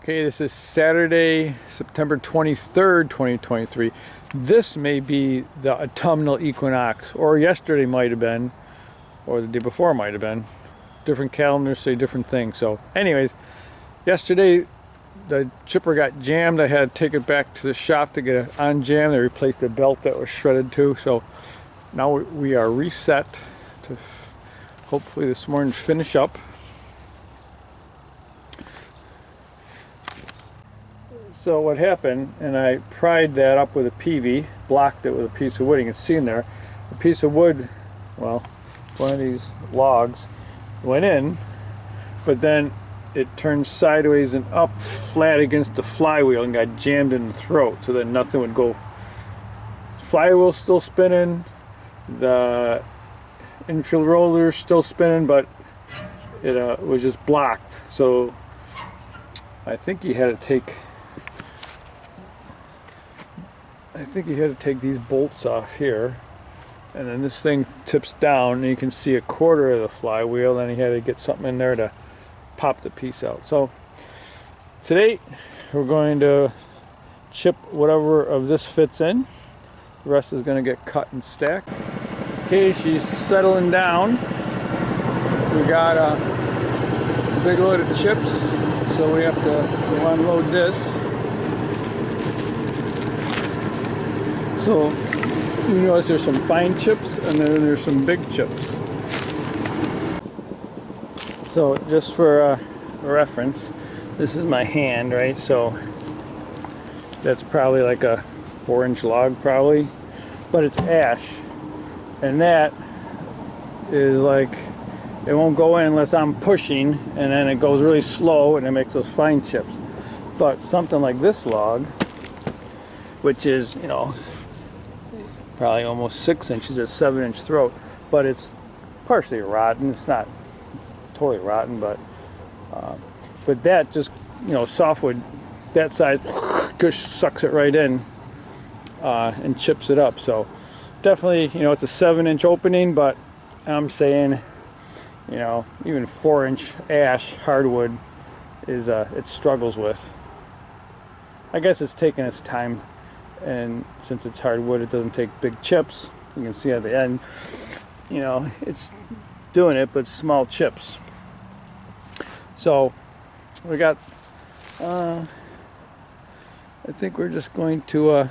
Okay, this is Saturday, September 23rd, 2023. This may be the autumnal equinox, or yesterday might have been, or the day before might have been. Different calendars say different things. So anyways, yesterday the chipper got jammed. I had to take it back to the shop to get it unjammed. They replaced the belt that was shredded too. So now we are reset to hopefully this morning finish up. So what happened, and I pried that up with a PV, blocked it with a piece of wood. You can see in there, a piece of wood, well, one of these logs went in, but then it turned sideways and up flat against the flywheel and got jammed in the throat, so that nothing would go. Flywheel's still spinning, the infield roller's still spinning, but it was just blocked. So I think you had to take these bolts off here, and then this thing tips down and you can see a quarter of the flywheel. Then he had to get something in there to pop the piece out. So today we're going to chip whatever of this fits in. The rest is going to get cut and stacked. Okay, she's settling down. We got a big load of chips, so we have to unload this. So you notice there's some fine chips and then there's some big chips. So just for reference, this is my hand, right? So that's probably like a 4-inch log probably, but it's ash. And that is like, it won't go in unless I'm pushing, and then it goes really slow and it makes those fine chips. But something like this log, which is, you know, probably almost 6 inches, a 7-inch throat, but it's partially rotten. It's not totally rotten, but that just, you know, softwood that size just sucks it right in and chips it up. So definitely, you know, it's a 7-inch opening, but I'm saying, you know, even 4-inch ash hardwood is it struggles with. I guess it's taking its time. And since it's hardwood, it doesn't take big chips. You can see at the end, you know, it's doing it, but small chips. So we got, I think we're just going to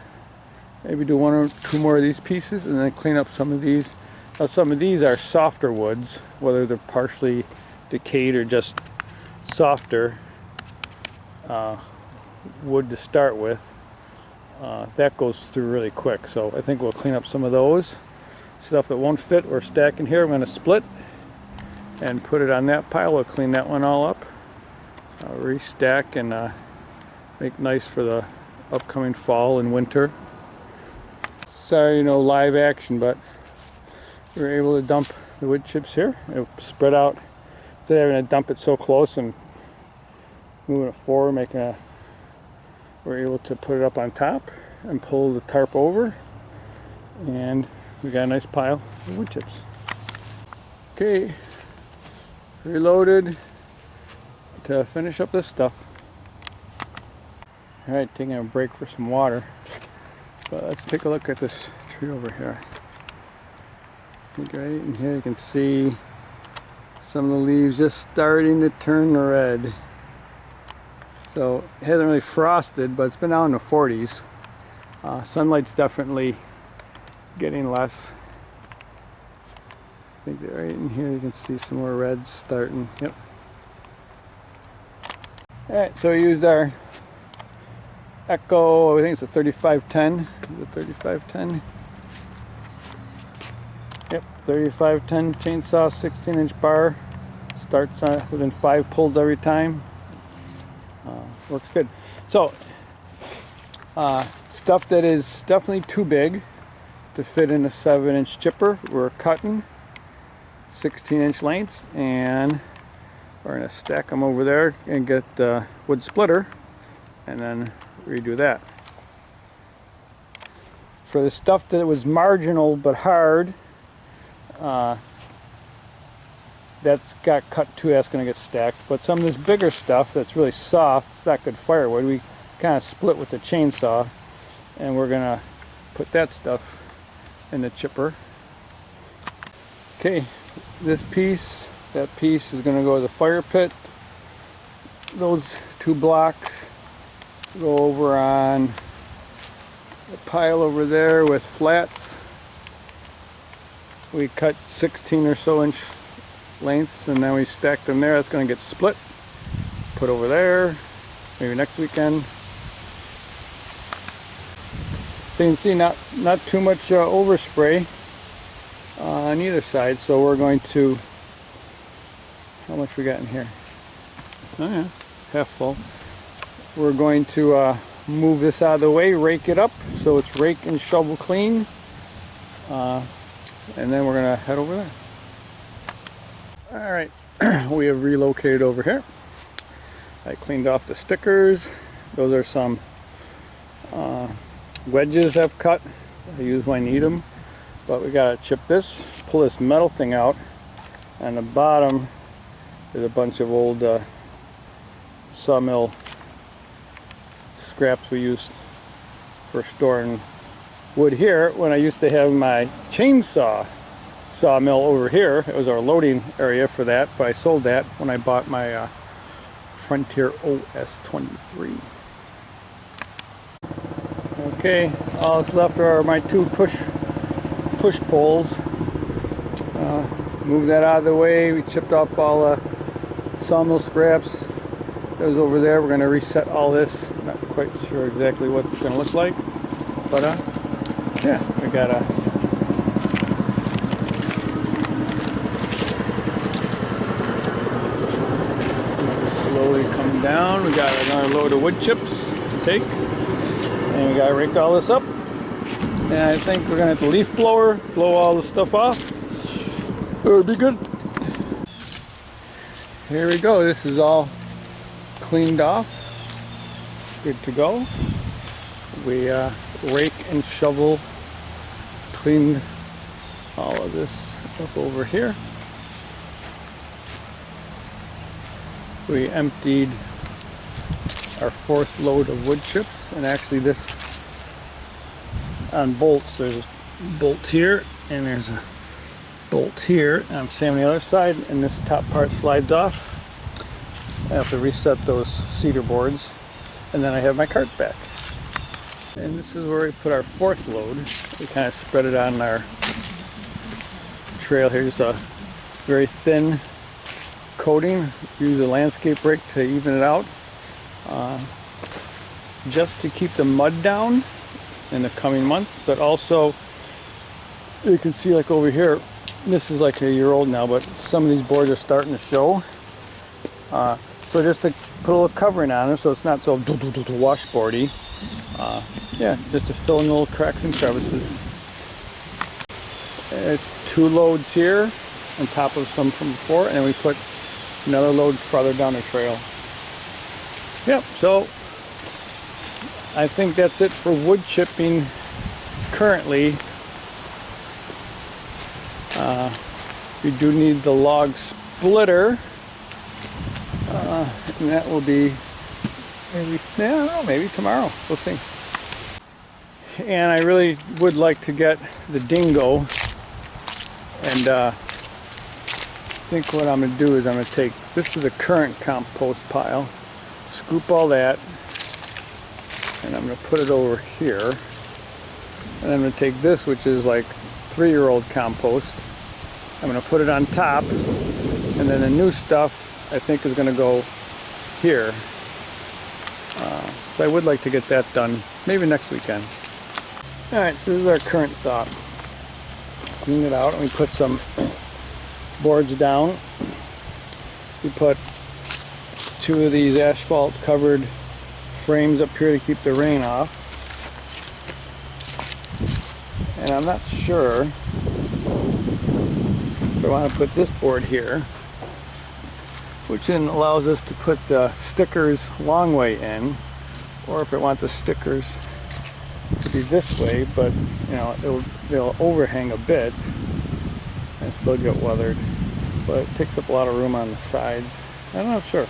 maybe do 1 or 2 more of these pieces and then clean up some of these. Now, some of these are softer woods, whether they're partially decayed or just softer wood to start with. That goes through really quick, so I think we'll clean up some of those. Stuff that won't fit or stack in here, I'm going to split and put it on that pile. We'll clean that one all up, restack, and make nice for the upcoming fall and winter. Sorry, no live action, but we were able to dump the wood chips here. It spread out instead of having to dump it so close and moving it forward, we're able to put it up on top and pull the tarp over, and we got a nice pile of wood chips. Okay, reloaded to finish up this stuff. Alright, taking a break for some water. But let's take a look at this tree over here. I think right in here you can see some of the leaves just starting to turn red. So it hasn't really frosted, but it's been out in the 40s. Sunlight's definitely getting less. I think that right in here you can see some more reds starting. Yep. Alright, so we used our Echo, I think it's a 3510. Is it 3510? Yep, 3510 chainsaw, 16-inch bar. Starts within 5 pulls every time. Works good. So stuff that is definitely too big to fit in a 7-inch chipper, we're cutting 16-inch lengths, and we're going to stack them over there and get the wood splitter and then redo that. For the stuff that was marginal but hard, that's got cut too, that's going to get stacked. But some of this bigger stuff that's really soft, it's not good firewood, we kind of split with the chainsaw, and we're going to put that stuff in the chipper. Okay, this piece, that piece is going to go to the fire pit. Those 2 blocks go over on the pile over there with flats. We cut 16 or so inch lengths, and then we stacked them there. That's going to get split, put over there, maybe next weekend. So you can see not too much overspray on either side. So we're going to, how much we got in here? Oh yeah, half full. We're going to move this out of the way, rake it up so it's rake and shovel clean, and then we're gonna head over there. All right, we have relocated over here. I cleaned off the stickers. Those are some wedges I've cut. I use when I need them, but we gotta chip this, pull this metal thing out. On the bottom is a bunch of old sawmill scraps we used for storing wood here. When I used to have my chainsaw sawmill over here, it was our loading area for that, but I sold that when I bought my Frontier OS 23. Okay, all that's left are my 2 push poles. Move that out of the way. We chipped off all the sawmill scraps. Those over there. We're going to reset all this. Not quite sure exactly what it's going to look like, but yeah, we got this is slowly coming down. We got another load of wood chips to take, and we got to rake all this up. And I think we're going to have the leaf blower blow all the stuff off. It would be good. Here we go. This is all cleaned off, good to go. We rake and shovel cleaned all of this up over here. We emptied our 4th load of wood chips, and actually this on bolts, there's a bolt here and there's a bolt here, and I'm same on the other side, and this top part slides off. I have to reset those cedar boards, and then I have my cart back. And this is where we put our 4th load. We kind of spread it on our trail here, just a very thin coating. Use a landscape rake to even it out, just to keep the mud down in the coming months. But also, you can see like over here, this is like a year old now, but some of these boards are starting to show. So just to put a little covering on it so it's not so washboardy. Yeah, just to fill in little cracks and crevices. It's 2 loads here on top of some from before, and then we put another load farther down the trail. Yep, so I think that's it for wood chipping currently. We do need the log splitter, and that will be maybe, I don't know, maybe tomorrow. We'll see. And I really would like to get the dingo, and I think what I'm going to do is I'm going to take, this is a current compost pile, scoop all that, and I'm going to put it over here, and I'm going to take this, which is like 3-year-old compost, I'm going to put it on top, and then the new stuff I think is going to go here. So I would like to get that done maybe next weekend. Alright, so this is our current thought. Clean it out, and we put some boards down. We put 2 of these asphalt covered frames up here to keep the rain off. And I'm not sure if I want to put this board here, which then allows us to put the stickers long way in, or if I want the stickers to be this way, but you know, they'll overhang a bit and still get weathered. but it takes up a lot of room on the sides. I'm not sure.